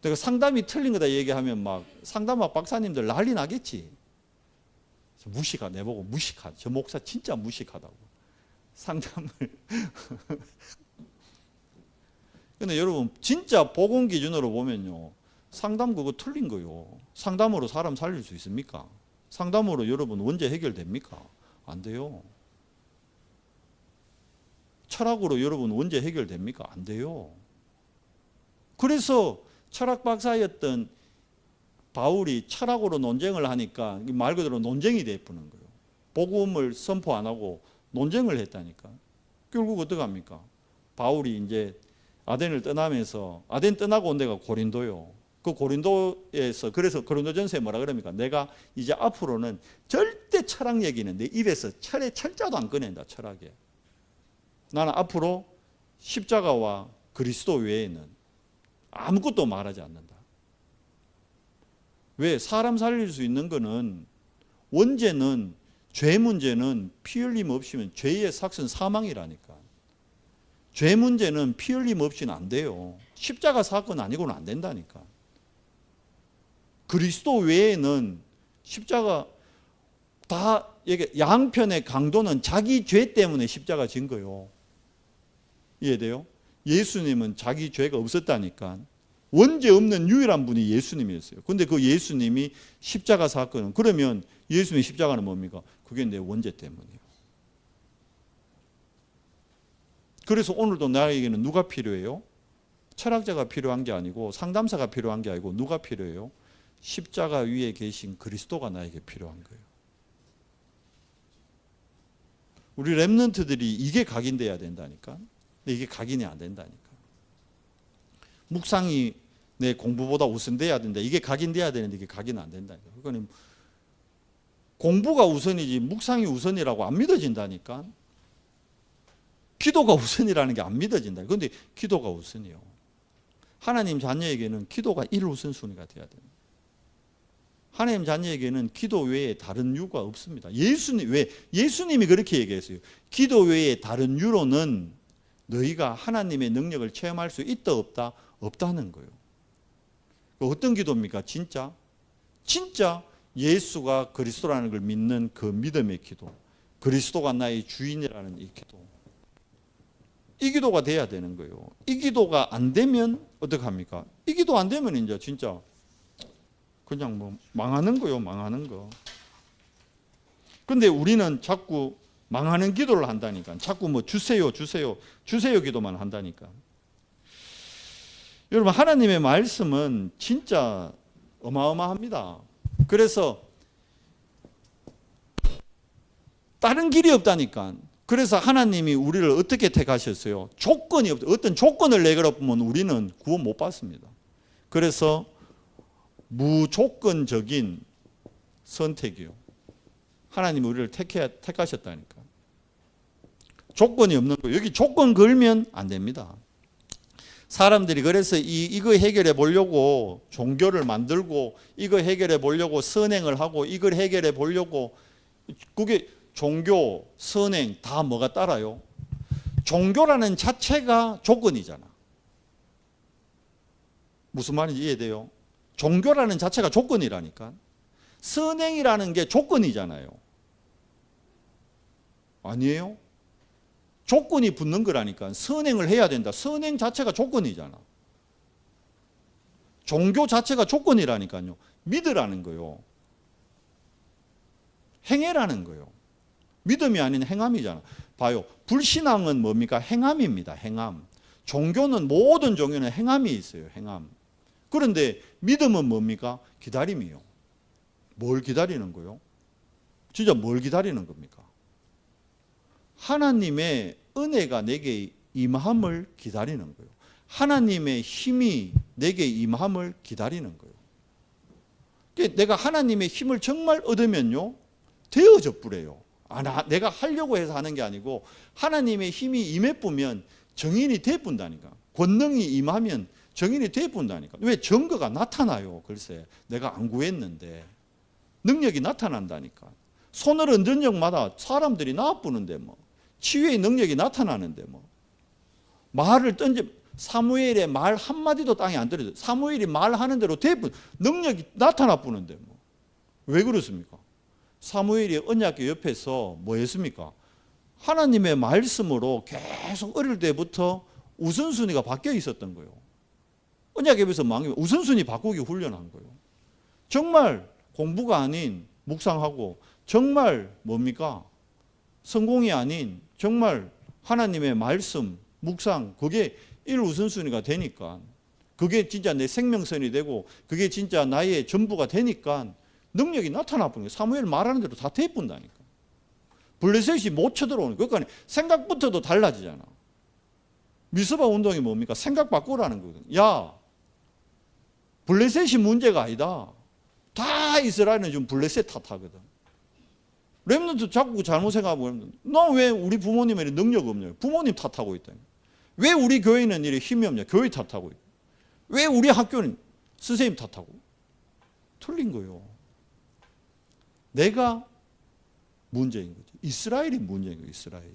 내가 상담이 틀린 거다 얘기하면 막 상담학 박사님들 난리 나겠지. 무식하, 내보고 무식하다. 저 목사 진짜 무식하다고. 상담을. 근데 여러분, 진짜 복음 기준으로 보면요. 상담 그거 틀린 거요. 상담으로 사람 살릴 수 있습니까? 상담으로 여러분 원죄 해결됩니까? 안 돼요. 철학으로 여러분 원죄 해결됩니까? 안 돼요. 그래서 철학 박사였던 바울이 철학으로 논쟁을 하니까 말 그대로 논쟁이 되어버리는 거예요. 복음을 선포 안 하고 논쟁을 했다니까. 결국 어떡합니까? 바울이 이제 아덴을 떠나면서, 아덴 떠나고 온 데가 고린도요. 그 고린도에서, 그래서 고린도전서에 뭐라 그럽니까? 내가 이제 앞으로는 절대 철학 얘기는 내 입에서 철자도 안 꺼낸다, 철학에. 나는 앞으로 십자가와 그리스도 외에는 아무것도 말하지 않는다. 왜? 사람 살릴 수 있는 거는, 원죄는, 죄 문제는 피 흘림 없이면 죄의 삭은 사망이라니까. 죄 문제는 피 흘림 없이는 안 돼요. 십자가 사건 아니고는 안 된다니까. 그리스도 외에는 십자가 다, 양편의 강도는 자기 죄 때문에 십자가 진 거예요. 이해돼요? 예수님은 자기 죄가 없었다니까. 원죄 없는 유일한 분이 예수님이었어요. 근데 그 예수님이 십자가 사건은, 그러면 예수님의 십자가는 뭡니까? 그게 내 원죄 때문이에요. 그래서 오늘도 나에게는 누가 필요해요? 철학자가 필요한 게 아니고, 상담사가 필요한 게 아니고, 누가 필요해요? 십자가 위에 계신 그리스도가 나에게 필요한 거예요. 우리 렘넌트들이 이게 각인돼야 된다니까. 근데 이게 각인이 안 된다니까. 묵상이 내 공부보다 우선돼야 된다. 이게 각인돼야 되는데 이게 각인 안 된다니까. 그거는 공부가 우선이지 묵상이 우선이라고 안 믿어진다니까. 기도가 우선이라는 게 안 믿어진다. 그런데 기도가 우선이요. 하나님 자녀에게는 기도가 1우선순위가 돼야 됩니다. 하나님 자녀에게는 기도 외에 다른 유가 없습니다. 예수님이 그렇게 얘기했어요. 기도 외에 다른 유로는 너희가 하나님의 능력을 체험할 수 있다 없다? 없다는 거예요. 어떤 기도입니까? 진짜 예수가 그리스도라는 걸 믿는 그 믿음의 기도, 그리스도가 나의 주인이라는 이 기도, 이 기도가 돼야 되는 거예요. 이 기도가 안 되면 어떡합니까? 이 기도 안 되면 이제 진짜 그냥 뭐 망하는 거요, 망하는 거. 근데 우리는 자꾸 망하는 기도를 한다니까. 자꾸 뭐 주세요 기도만 한다니까. 여러분, 하나님의 말씀은 진짜 어마어마합니다. 그래서 다른 길이 없다니까. 그래서 하나님이 우리를 어떻게 택하셨어요? 조건이 없다. 어떤 조건을 내걸어보면 우리는 구원 못 받습니다. 그래서 무조건적인 선택이요. 하나님이 우리를 택하셨다니까. 조건이 없는 거예요. 여기 조건 걸면 안 됩니다. 사람들이 그래서 이거 해결해 보려고 종교를 만들고, 이거 해결해 보려고 선행을 하고, 이걸 해결해 보려고, 그게 종교, 선행 다 뭐가 따라요? 종교라는 자체가 조건이잖아. 무슨 말인지 이해돼요? 종교라는 자체가 조건이라니까. 선행이라는 게 조건이잖아요. 아니에요? 조건이 붙는 거라니까. 선행을 해야 된다. 선행 자체가 조건이잖아. 종교 자체가 조건이라니까요. 믿으라는 거요. 행해라는 거요. 믿음이 아닌 행함이잖아. 봐요. 불신앙은 뭡니까? 행함입니다. 행함. 종교는, 모든 종교는 행함이 있어요. 행함. 그런데 믿음은 뭡니까? 기다림이요. 뭘 기다리는 거요? 진짜 뭘 기다리는 겁니까? 하나님의 은혜가 내게 임함을 기다리는 거예요. 하나님의 힘이 내게 임함을 기다리는 거예요. 내가 하나님의 힘을 정말 얻으면요, 되어져 뿌려요. 내가 하려고 해서 하는 게 아니고 하나님의 힘이 임해보면 정인이 되어본다니까. 권능이 임하면 정인이 되어본다니까. 왜? 증거가 나타나요. 글쎄, 내가 안 구했는데 능력이 나타난다니까. 손을 얹은 적마다 사람들이 나아부는데 뭐, 치유의 능력이 나타나는데 뭐, 말을 사무엘의 말 한마디도 땅에 안 떨어져요. 사무엘이 말하는 대로 대부분 능력이 나타나 뿌는데 뭐. 왜 그렇습니까? 사무엘이 언약궤 옆에서 뭐 했습니까? 하나님의 말씀으로 계속 어릴 때부터 우선순위가 바뀌어 있었던 거예요. 언약궤 옆에서 우선순위 바꾸기 훈련한 거예요. 정말 공부가 아닌 묵상하고 정말 뭡니까? 성공이 아닌 정말 하나님의 말씀, 묵상, 그게 1우선순위가 되니까 그게 진짜 내 생명선이 되고 그게 진짜 나의 전부가 되니까 능력이 나타나 버린 거예요. 사무엘 말하는 대로 다 돼본다니까. 블레셋이 못 쳐들어오는 거예요. 그러니까 생각부터도 달라지잖아. 미스바 운동이 뭡니까? 생각 바꾸라는 거거든. 야, 블레셋이 문제가 아니다. 다 이스라엘은 지금 블레셋 탓하거든. 렘넌트 자꾸 잘못 생각하면 너 왜 우리 부모님에 능력 없냐? 부모님 탓하고 있다. 왜 우리 교회는 이렇게 힘이 없냐? 교회 탓하고 있다. 왜 우리 학교는 선생님 탓하고? 틀린 거예요. 내가 문제인 거죠. 이스라엘이 문제인 거예요. 이스라엘이.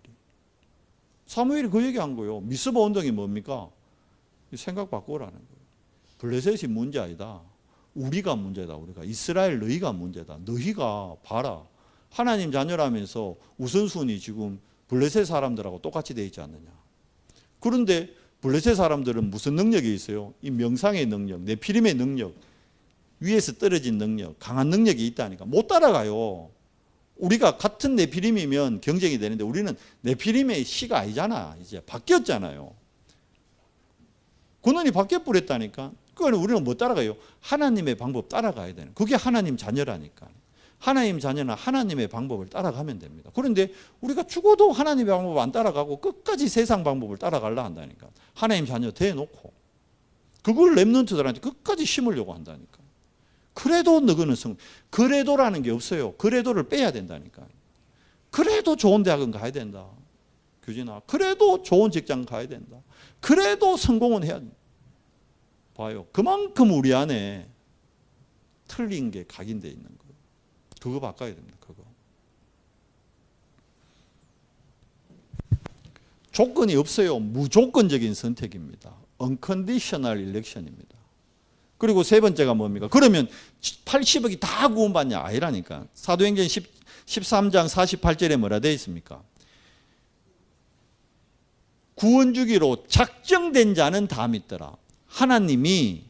사무엘이 그 얘기한 거예요. 미스바 운동이 뭡니까? 생각 바꾸라는 거예요. 블레셋이 문제 아니다. 우리가 문제다. 우리가 이스라엘 너희가 문제다. 너희가 봐라. 하나님 자녀라면서 우선순위 지금 블레셋 사람들하고 똑같이 돼 있지 않느냐. 그런데 블레셋 사람들은 무슨 능력이 있어요? 이 명상의 능력, 네피림의 능력, 위에서 떨어진 능력, 강한 능력이 있다니까. 못 따라가요. 우리가 같은 네피림이면 경쟁이 되는데 우리는 네피림의 시가 아니잖아. 이제 바뀌었잖아요. 근원이 바뀌어버렸다니까. 그건 우리는 못 따라가요. 하나님의 방법 따라가야 되는. 그게 하나님 자녀라니까. 하나님 자녀는 하나님의 방법을 따라가면 됩니다. 그런데 우리가 죽어도 하나님의 방법을 안 따라가고 끝까지 세상 방법을 따라가려 한다니까. 하나님 자녀 대놓고. 그걸 렘넌트들한테 끝까지 심으려고 한다니까. 그래도 너희는 그래도라는 게 없어요. 그래도를 빼야 된다니까. 그래도 좋은 대학은 가야 된다. 규진아. 그래도 좋은 직장 가야 된다. 그래도 성공은 해야 된다. 봐요. 그만큼 우리 안에 틀린 게 각인되어 있는 거예요. 그거 바꿔야 됩니다. 그거. 조건이 없어요. 무조건적인 선택입니다. unconditional election입니다. 그리고 세 번째가 뭡니까? 그러면 80억이 다 구원받냐? 아니라니까. 사도행전 13장 48절에 뭐라 되어 있습니까? 구원 주기로 작정된 자는 다 믿더라. 하나님이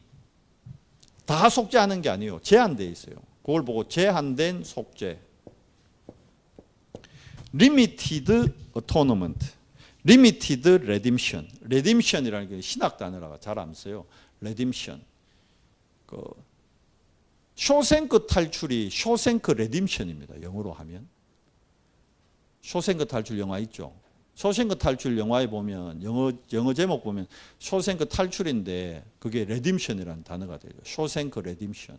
다 속죄하는 게 아니에요. 제한되어 있어요. 그걸 보고 제한된 속죄. Limited atonement, Limited redemption. redemption이라는 게 신학 단어라고 잘 안 써요. redemption. 쇼생크 탈출이 쇼생크 레딤션입니다. 영어로 하면. 쇼생크 탈출 영화 있죠. 쇼생크 탈출 영화에 보면 영어 제목 보면 쇼생크 탈출인데 그게 레딤션이라는 단어가 돼요. 쇼생크 레딤션.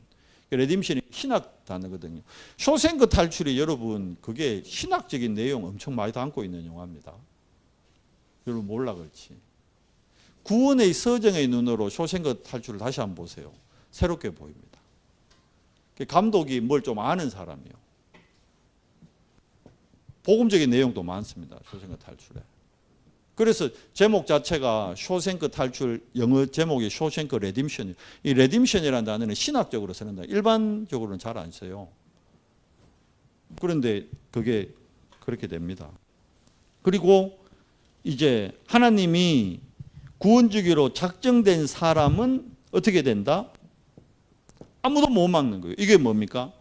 레딤션이 신학 단어거든요. 쇼생크 탈출이 여러분 그게 신학적인 내용 엄청 많이 담고 있는 영화입니다. 여러분 몰라 그렇지. 구원의 서정의 눈으로 쇼생크 탈출을 다시 한번 보세요. 새롭게 보입니다. 감독이 뭘 좀 아는 사람이에요. 복음적인 내용도 많습니다. 쇼생크 탈출에. 그래서 제목 자체가 쇼생크 탈출, 영어 제목이 쇼생크 레딤션. 이 레딤션이라는 단어는 신학적으로 쓰는 단어. 일반적으로는 잘 안 써요. 그런데 그게 그렇게 됩니다. 그리고 이제 하나님이 구원 주기로 작정된 사람은 어떻게 된다? 아무도 못 막는 거예요. 이게 뭡니까?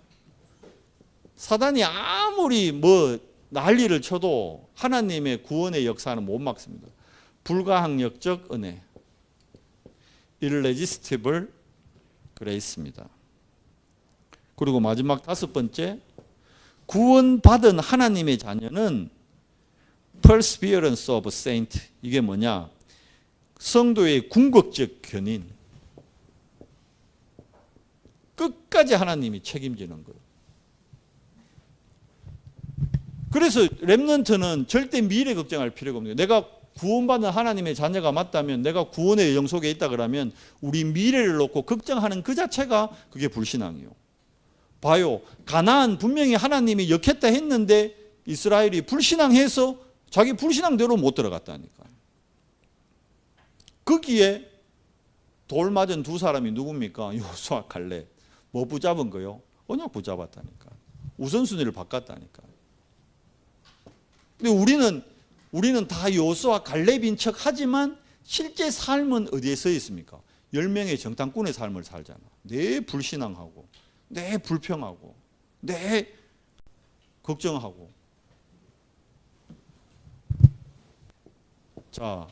사단이 아무리 뭐 난리를 쳐도 하나님의 구원의 역사는 못 막습니다. 불가항력적 은혜. irresistible grace입니다. 그리고 마지막 다섯 번째, 구원받은 하나님의 자녀는 perseverance of saint. 이게 뭐냐? 성도의 궁극적 견인. 끝까지 하나님이 책임지는 거예요. 그래서 렘넌트는 절대 미래 걱정할 필요가 없는 거예요. 내가 구원받은 하나님의 자녀가 맞다면, 내가 구원의 여정 속에 있다 그러면 우리 미래를 놓고 걱정하는 그 자체가 그게 불신앙이에요. 봐요. 가나안 분명히 하나님이 역했다 했는데 이스라엘이 불신앙해서 자기 불신앙대로 못 들어갔다니까. 거기에 돌 맞은 두 사람이 누굽니까? 여호수아 갈렙. 뭐 붙잡은 거요? 언약 붙잡았다니까. 우선순위를 바꿨다니까. 근데 우리는 다 여호수아 갈렙인 척 하지만 실제 삶은 어디에 서 있습니까? 10명의 정탐꾼의 삶을 살잖아. 내 불신앙하고, 내 불평하고, 내 걱정하고. 자,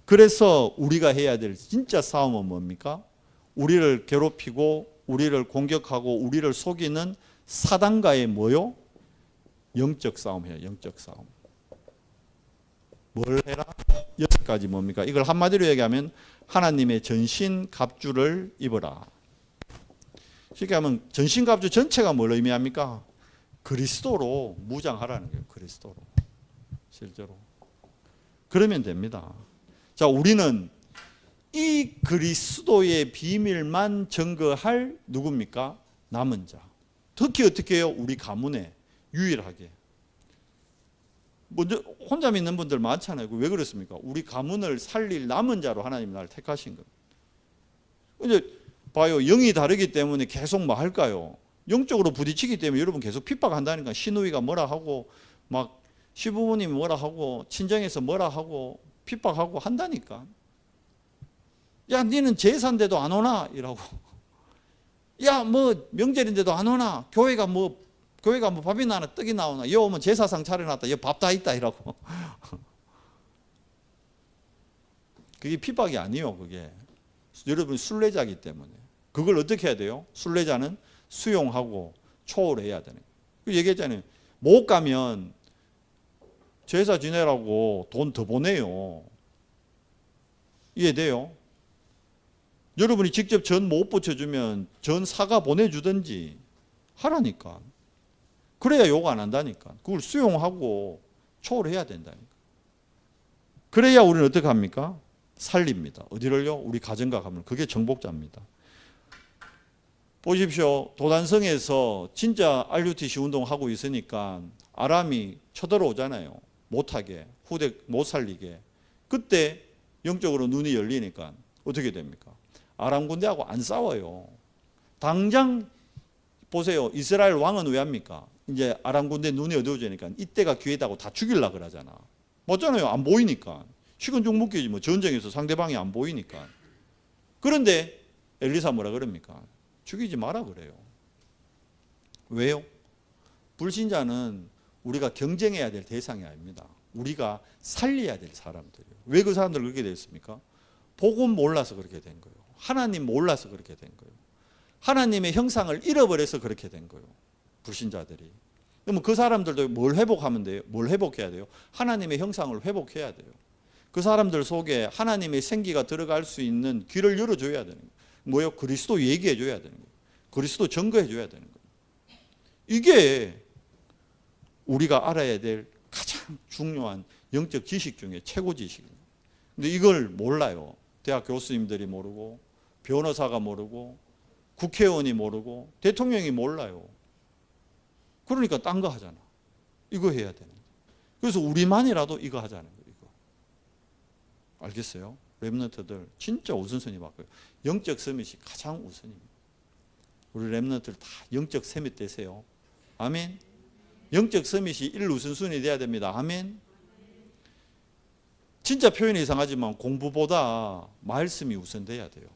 그래서 우리가 해야 될 진짜 싸움은 뭡니까? 우리를 괴롭히고, 우리를 공격하고, 우리를 속이는 사단과의 뭐요? 영적 싸움이에요. 영적 싸움. 뭘 해라? 6가지 뭡니까? 이걸 한마디로 얘기하면 하나님의 전신갑주를 입어라. 쉽게 하면 전신갑주 전체가 뭘 의미합니까? 그리스도로 무장하라는 거예요. 그리스도로. 실제로. 그러면 됩니다. 자, 우리는 이 그리스도의 비밀만 증거할 누굽니까? 남은 자. 특히 어떻게 해요? 우리 가문에 유일하게. 먼저 혼자 믿는 분들 많잖아요. 왜 그렇습니까? 우리 가문을 살릴 남은 자로 하나님이 나를 택하신 겁니다. 이제 봐요. 영이 다르기 때문에 계속 뭐 할까요? 영적으로 부딪히기 때문에 여러분 계속 핍박한다니까. 시누이가 뭐라 하고 막 시부모님이 뭐라 하고 친정에서 뭐라 하고 핍박하고 한다니까. 야, 니는 제사인데도 안 오나? 이라고. 야, 뭐 명절인데도 안 오나? 교회가 뭐 밥이 나나 떡이 나오나? 여 오면 제사상 차려놨다. 여 밥 다 있다. 이라고. 그게 핍박이 아니에요. 그게. 여러분 순례자이기 때문에. 그걸 어떻게 해야 돼요? 순례자는 수용하고 초월해야 되는 거예요. 얘기했잖아요. 못 가면 제사 지내라고 돈 더 보내요. 이해돼요? 여러분이 직접 전 못 붙여주면 전 사과 보내주든지 하라니까. 그래야 욕 안 한다니까. 그걸 수용하고 초월해야 된다니까. 그래야 우리는 어떻게 합니까? 살립니다. 어디를요? 우리 가정과 가문. 그게 정복자입니다. 보십시오. 도단성에서 진짜 RUTC 운동하고 있으니까 아람이 쳐들어오잖아요. 못하게, 후대 못 살리게. 그때 영적으로 눈이 열리니까 어떻게 됩니까? 아람 군대하고 안 싸워요. 당장 보세요. 이스라엘 왕은 왜 합니까? 이제 아람 군대 눈이 어두워지니까 이때가 기회다고 다 죽이려고 그러잖아. 맞잖아요. 안 보이니까. 식은죽 먹기지 뭐 전쟁에서 상대방이 안 보이니까. 그런데 엘리사 뭐라 그럽니까? 죽이지 마라 그래요. 왜요? 불신자는 우리가 경쟁해야 될 대상이 아닙니다. 우리가 살려야 될 사람들이에요. 왜 그 사람들 그렇게 됐습니까? 복음 몰라서 그렇게 된 거예요. 하나님 몰라서 그렇게 된 거예요. 하나님의 형상을 잃어버려서 그렇게 된 거예요. 불신자들이. 그러면 그 사람들도 뭘 회복하면 돼요? 뭘 회복해야 돼요? 하나님의 형상을 회복해야 돼요. 그 사람들 속에 하나님의 생기가 들어갈 수 있는 길을 열어줘야 되는 거예요. 뭐요? 그리스도 얘기해 줘야 되는 거예요. 그리스도 증거해 줘야 되는 거예요. 이게 우리가 알아야 될 가장 중요한 영적 지식 중에 최고 지식입니다. 근데 이걸 몰라요. 대학 교수님들이 모르고 변호사가 모르고 국회의원이 모르고 대통령이 몰라요. 그러니까 딴 거 하잖아. 이거 해야 되는 거예요. 그래서 우리만이라도 이거 하자는 거예요. 이거. 알겠어요? 렘넌트들 진짜 우선순위 바꿔요. 영적 서밋이 가장 우선입니다. 우리 렘넌트들 다 영적 서밋 되세요. 아멘. 영적 서밋이 1우선순위 돼야 됩니다. 아멘. 진짜 표현이 이상하지만 공부보다 말씀이 우선돼야 돼요.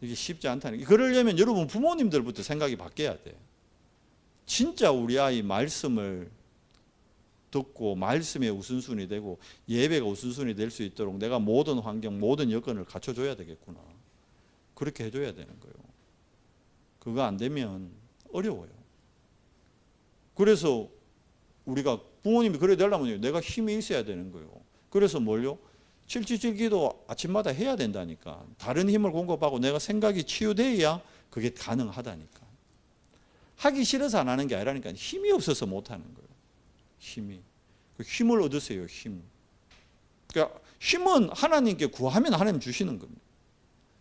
이게 쉽지 않다는 게. 그러려면 여러분 부모님들부터 생각이 바뀌어야 돼. 진짜 우리 아이 말씀을 듣고 말씀의 우선순위 되고 예배가 우선순위 될 수 있도록 내가 모든 환경, 모든 여건을 갖춰줘야 되겠구나. 그렇게 해줘야 되는 거예요. 그거 안 되면 어려워요. 그래서 우리가 부모님이 그래 되려면 내가 힘이 있어야 되는 거예요. 그래서 뭘요? 777 기도 아침마다 해야 된다니까. 다른 힘을 공급하고 내가 생각이 치유돼야 그게 가능하다니까. 하기 싫어서 안 하는 게 아니라니까. 힘이 없어서 못 하는 거예요. 힘이. 힘을 얻으세요. 힘. 그러니까 힘은 하나님께 구하면 하나님 주시는 겁니다.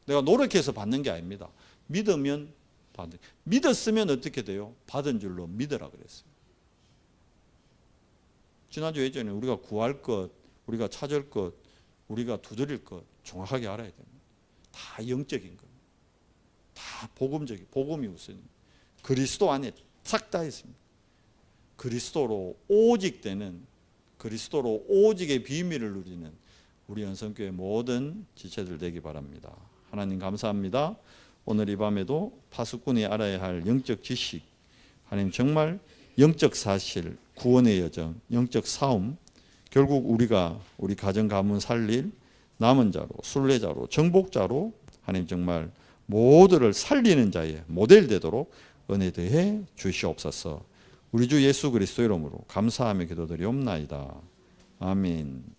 내가 노력해서 받는 게 아닙니다. 믿으면 받는. 믿었으면 어떻게 돼요? 받은 줄로 믿으라 그랬어요. 지난주 예전에 우리가 구할 것, 우리가 찾을 것, 우리가 두드릴 것 정확하게 알아야 됩니다. 다 영적인 겁니다. 다 복음이 우선입니다. 그리스도 안에 싹 다 있습니다. 그리스도로 오직 되는, 그리스도로 오직의 비밀을 누리는 우리 연성교회 모든 지체들 되기 바랍니다. 하나님 감사합니다. 오늘 이 밤에도 파수꾼이 알아야 할 영적 지식, 하나님 정말 영적 사실, 구원의 여정, 영적 싸움, 결국 우리가 우리 가정 가문 살릴 남은 자로, 순례자로, 정복자로 하나님 정말 모두를 살리는 자의 모델 되도록 은혜 더해 주시옵소서. 우리 주 예수 그리스도 이름으로 감사하며 기도드리옵나이다. 아멘.